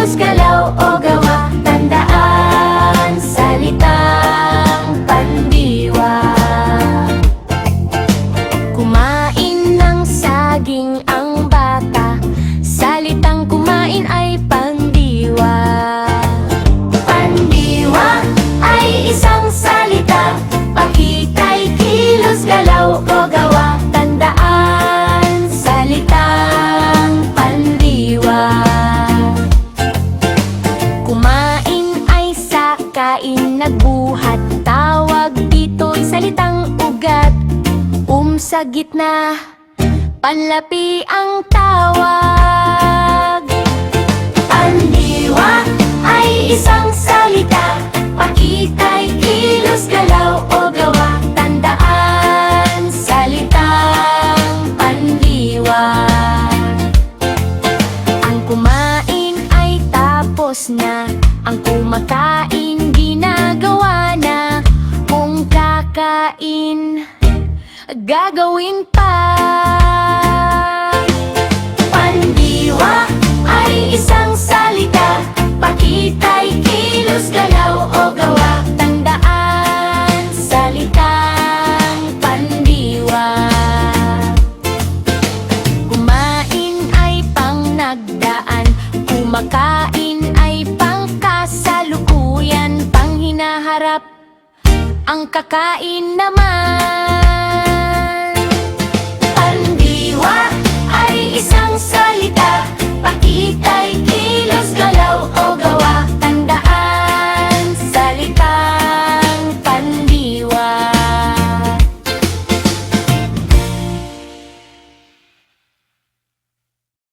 kilos, galaw o gawa. Tandaan, salitang pandiwa. Kumain ng saging ang bata, salitang kumain ay pandiwa. Pandiwa ay isang salita, pakita'y kilos, galaw o gawa. Tandaan, salitang pandiwa. Kumain ay sakain, nagbuhat, tawag dito'y salitang ugat. Sa gitna, panlapi ang tawag. Pandiwa ay isang salita, pakita'y kilos, galaw o gawa. Tandaan, salitang pandiwa. Ang kumain ay tapos na, ang kumakain ginagawa na. Kung kakain, gagawin pa. Pandiwa ay isang salita, pakita'y kilos, galaw o gawa. Tandaan, salitang pandiwa. Kumain ay pang nagdaan, kumakain ay pang kasalukuyan. Pang hinaharap, ang kakain naman. Isang salita, pakita'y kilos, galaw o gawa.